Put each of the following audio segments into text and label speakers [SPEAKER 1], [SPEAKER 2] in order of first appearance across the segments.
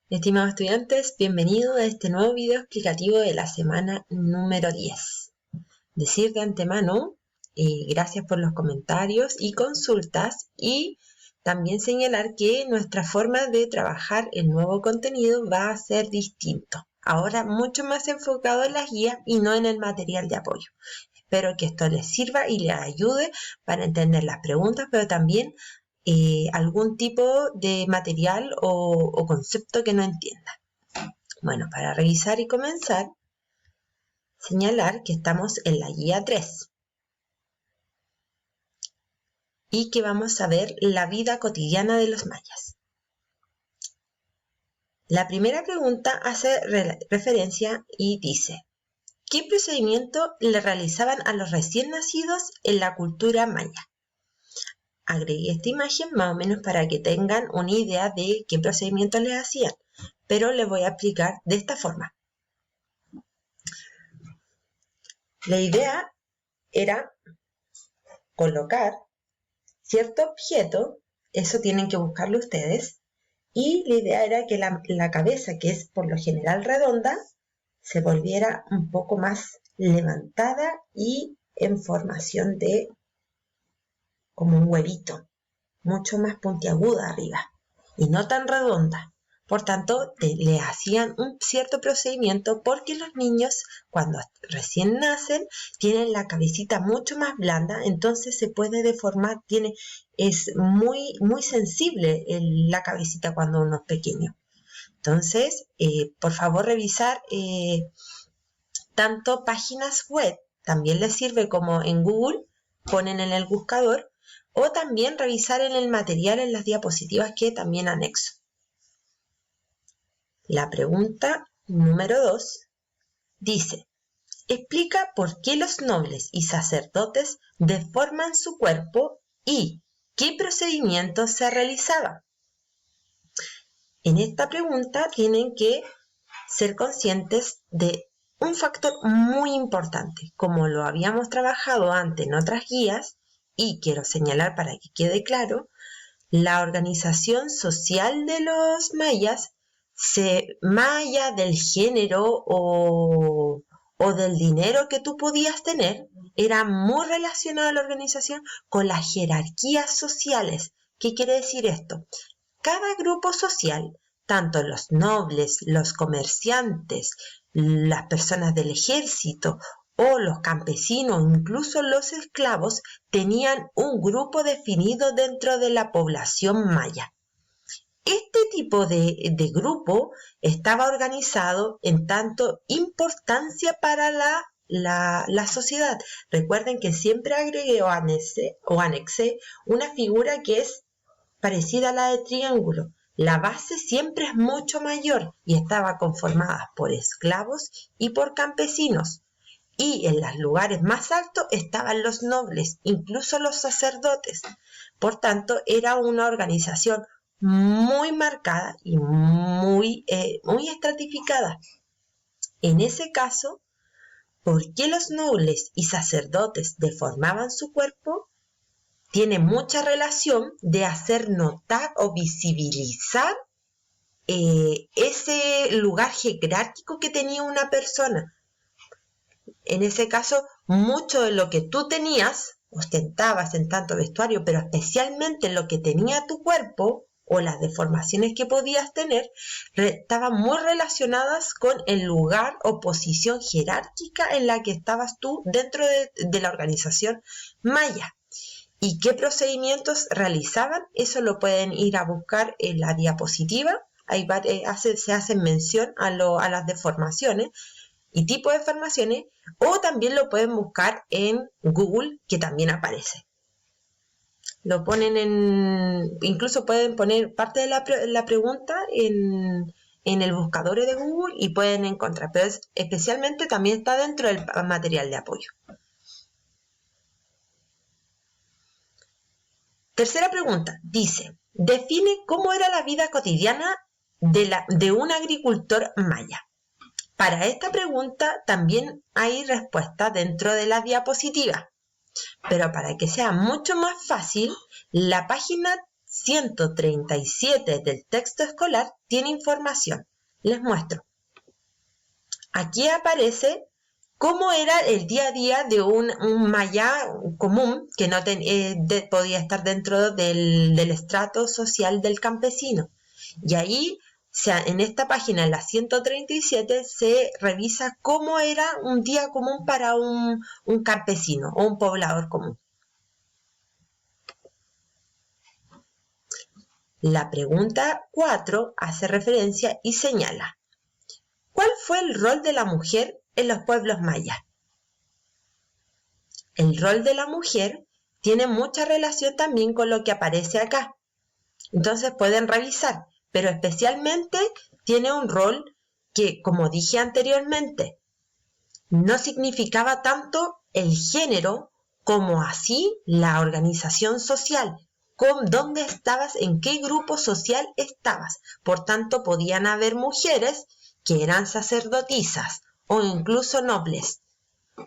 [SPEAKER 1] Estimados estudiantes, bienvenidos a este nuevo video explicativo de la semana número 10. Decir de antemano, gracias por los comentarios y consultas, y también señalar que nuestra forma de trabajar el nuevo contenido va a ser distinto. Ahora mucho más enfocado en las guías y no en el material de apoyo. Espero que esto les sirva y les ayude para entender las preguntas, pero también algún tipo de material o concepto que no entiendan. Bueno, para revisar y comenzar, señalar que estamos en la guía 3 y que vamos a ver la vida cotidiana de los mayas. La primera pregunta hace referencia y dice: ¿qué procedimiento le realizaban a los recién nacidos en la cultura maya? Agregué esta imagen más o menos para que tengan una idea de qué procedimientos les hacían, pero les voy a explicar de esta forma. La idea era colocar cierto objeto, eso tienen que buscarlo ustedes, y la idea era que la cabeza, que es por lo general redonda, se volviera un poco más levantada y en formación de como un huevito, mucho más puntiaguda arriba y no tan redonda. Por tanto, le hacían un cierto procedimiento porque los niños cuando recién nacen tienen la cabecita mucho más blanda, entonces se puede deformar, es muy, muy sensible la cabecita cuando uno es pequeño. Entonces, por favor revisar tanto páginas web, también les sirve como en Google, ponen en el buscador, o también revisar en el material en las diapositivas que también anexo. La pregunta número 2 dice: explica por qué los nobles y sacerdotes deforman su cuerpo y qué procedimientos se realizaban. En esta pregunta tienen que ser conscientes de un factor muy importante, como lo habíamos trabajado antes en otras guías, y quiero señalar para que quede claro, la organización social de los mayas, más allá del género o del dinero que tú podías tener, era muy relacionada a la organización con las jerarquías sociales. ¿Qué quiere decir esto? Cada grupo social, tanto los nobles, los comerciantes, las personas del ejército o los campesinos, incluso los esclavos, tenían un grupo definido dentro de la población maya. Este tipo de grupo estaba organizado en tanto importancia para la sociedad. Recuerden que siempre agregué o anexé una figura que es parecida a la de triángulo. La base siempre es mucho mayor y estaba conformada por esclavos y por campesinos. Y en los lugares más altos estaban los nobles, incluso los sacerdotes. Por tanto, era una organización muy marcada y muy estratificada. En ese caso, ¿por qué los nobles y sacerdotes deformaban su cuerpo? Tiene mucha relación de hacer notar o visibilizar ese lugar jerárquico que tenía una persona. En ese caso, mucho de lo que tú tenías, ostentabas en tanto vestuario, pero especialmente lo que tenía tu cuerpo o las deformaciones que podías tener, estaban muy relacionadas con el lugar o posición jerárquica en la que estabas tú dentro de la organización maya. ¿Y qué procedimientos realizaban? Eso lo pueden ir a buscar en la diapositiva. Ahí se hacen mención a las deformaciones y tipos de deformaciones, o también lo pueden buscar en Google, que también aparece. Lo ponen incluso pueden poner parte de la pregunta en el buscador de Google y pueden encontrar, pero especialmente también está dentro del material de apoyo. Tercera pregunta, dice: define cómo era la vida cotidiana de un agricultor maya. Para esta pregunta también hay respuesta dentro de la diapositiva, pero para que sea mucho más fácil, la página 137 del texto escolar tiene información. Les muestro. Aquí aparece cómo era el día a día de un maya común que no podía estar dentro del estrato social del campesino. Y ahí, en esta página, en la 137, se revisa cómo era un día común para un campesino o un poblador común. La pregunta 4 hace referencia y señala: ¿cuál fue el rol de la mujer en los pueblos mayas? El rol de la mujer tiene mucha relación también con lo que aparece acá. Entonces pueden revisar, pero especialmente tiene un rol que, como dije anteriormente, no significaba tanto el género como así la organización social, con dónde estabas, en qué grupo social estabas. Por tanto, podían haber mujeres que eran sacerdotisas o incluso nobles.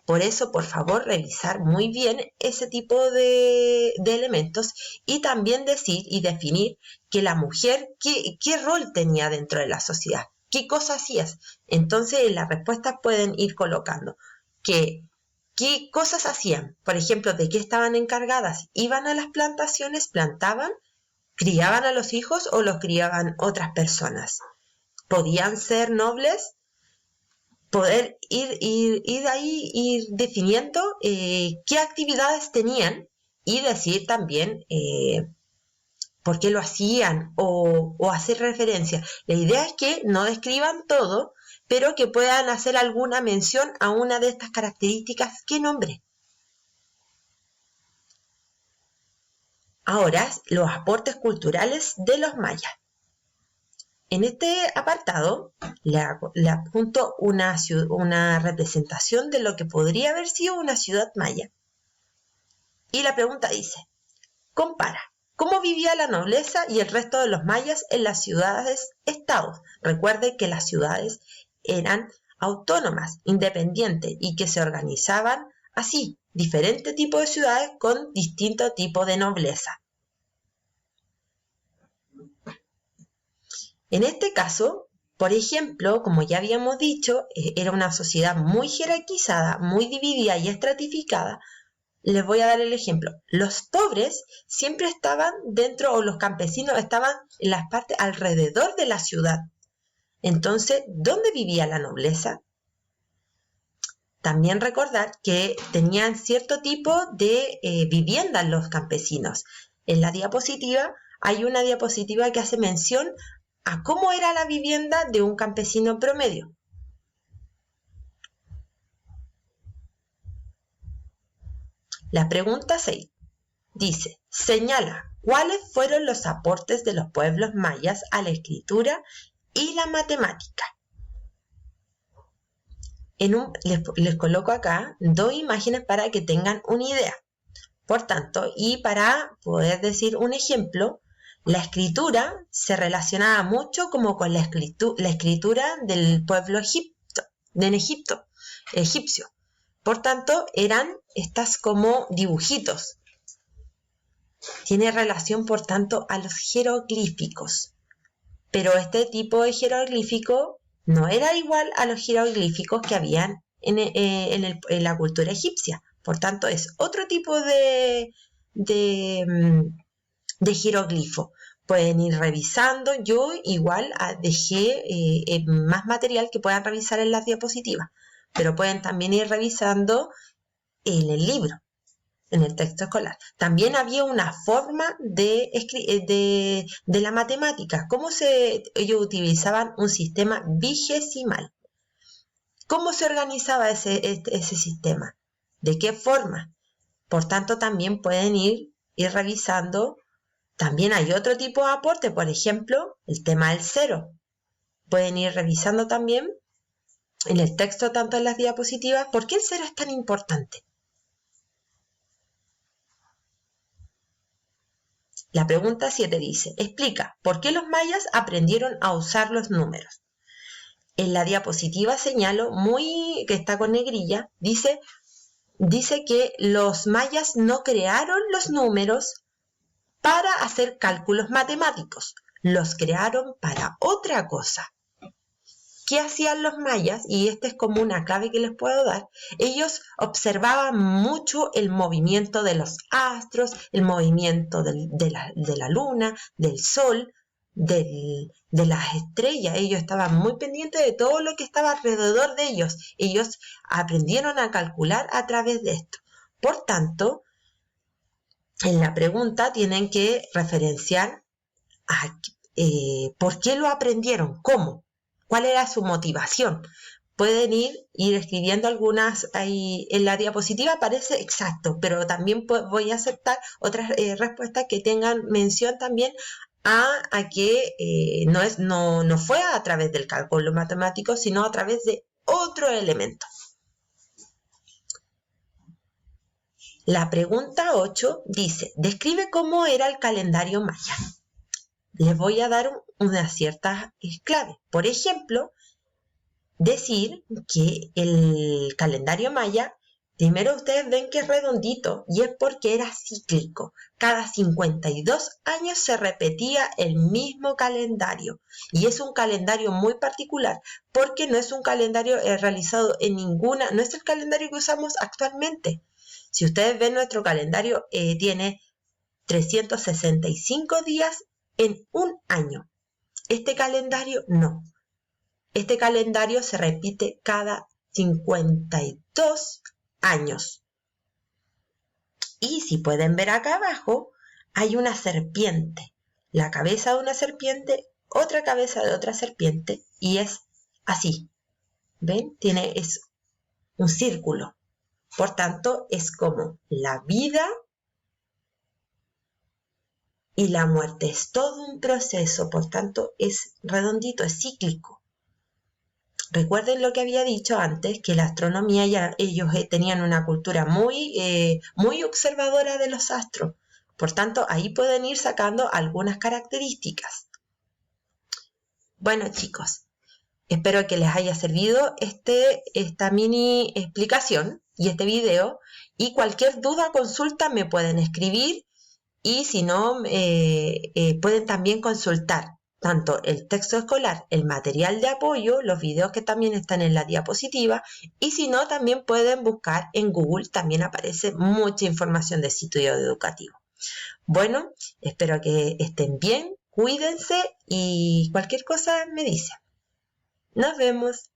[SPEAKER 1] Por eso, por favor, revisar muy bien ese tipo de elementos y también decir y definir que la mujer, qué rol tenía dentro de la sociedad, qué cosas hacías. Entonces, en las respuestas pueden ir colocando qué cosas hacían. Por ejemplo, de qué estaban encargadas. Iban a las plantaciones, plantaban, criaban a los hijos o los criaban otras personas. Podían ser nobles. Poder ir de ahí, ir definiendo qué actividades tenían y decir también por qué lo hacían o hacer referencia. La idea es que no describan todo, pero que puedan hacer alguna mención a una de estas características que nombre. Ahora, los aportes culturales de los mayas. En este apartado le adjunto una representación de lo que podría haber sido una ciudad maya. Y la pregunta dice: compara, ¿cómo vivía la nobleza y el resto de los mayas en las ciudades-estados? Recuerde que las ciudades eran autónomas, independientes y que se organizaban así, diferentes tipos de ciudades con distinto tipo de nobleza. En este caso, por ejemplo, como ya habíamos dicho, era una sociedad muy jerarquizada, muy dividida y estratificada. Les voy a dar el ejemplo. Los pobres siempre estaban dentro, o los campesinos estaban en las partes alrededor de la ciudad. Entonces, ¿dónde vivía la nobleza? También recordar que tenían cierto tipo de viviendas los campesinos. En la diapositiva hay una diapositiva que hace mención a cómo era la vivienda de un campesino promedio. La pregunta 6 dice: señala cuáles fueron los aportes de los pueblos mayas a la escritura y la matemática. Les coloco acá 2 imágenes para que tengan una idea. Por tanto, y para poder decir un ejemplo, la escritura se relacionaba mucho como con la escritura del pueblo egipcio. Por tanto, eran estas como dibujitos. Tiene relación, por tanto, a los jeroglíficos. Pero este tipo de jeroglífico no era igual a los jeroglíficos que habían en la cultura egipcia. Por tanto, es otro tipo de jeroglifo. Pueden ir revisando. Yo igual dejé más material que puedan revisar en las diapositivas, pero pueden también ir revisando en el libro, en el texto escolar. También había una forma de la matemática. Ellos utilizaban un sistema vigesimal. ¿Cómo se organizaba ese sistema? ¿De qué forma? Por tanto, también pueden ir revisando. También hay otro tipo de aporte, por ejemplo, el tema del cero. Pueden ir revisando también en el texto, tanto en las diapositivas, ¿por qué el cero es tan importante? La pregunta 7 dice: explica, ¿por qué los mayas aprendieron a usar los números? En la diapositiva señalo, que está con negrilla, dice que los mayas no crearon los números para hacer cálculos matemáticos. Los crearon para otra cosa. ¿Qué hacían los mayas? Y esta es como una clave que les puedo dar. Ellos observaban mucho el movimiento de los astros, el movimiento de la luna, del sol, de las estrellas. Ellos estaban muy pendientes de todo lo que estaba alrededor de ellos. Ellos aprendieron a calcular a través de esto. Por tanto, en la pregunta tienen que referenciar por qué lo aprendieron, cómo. ¿Cuál era su motivación? Pueden ir escribiendo algunas ahí en la diapositiva, parece exacto, pero también voy a aceptar otras respuestas que tengan mención también a que no fue a través del cálculo matemático, sino a través de otro elemento. La pregunta 8 dice, describe cómo era el calendario maya. Les voy a dar unas ciertas claves. Por ejemplo, decir que el calendario maya, primero ustedes ven que es redondito y es porque era cíclico. Cada 52 años se repetía el mismo calendario y es un calendario muy particular porque no es un calendario realizado en ninguna, no es el calendario que usamos actualmente. Si ustedes ven nuestro calendario tiene 365 días en un año. Este calendario no. Este calendario se repite cada 52 años. Y si pueden ver acá abajo, hay una serpiente. La cabeza de una serpiente, otra cabeza de otra serpiente, y es así. ¿Ven? Es un círculo. Por tanto, es como la vida y la muerte. Es todo un proceso, por tanto, es redondito, es cíclico. Recuerden lo que había dicho antes, que la astronomía ellos tenían una cultura muy observadora de los astros. Por tanto, ahí pueden ir sacando algunas características. Bueno, chicos, espero que les haya servido esta mini explicación y este video. Y cualquier duda o consulta me pueden escribir. Y si no, pueden también consultar tanto el texto escolar, el material de apoyo, los videos que también están en la diapositiva, y si no, también pueden buscar en Google, también aparece mucha información de sitio educativo. Bueno, espero que estén bien, cuídense y cualquier cosa me dicen. Nos vemos.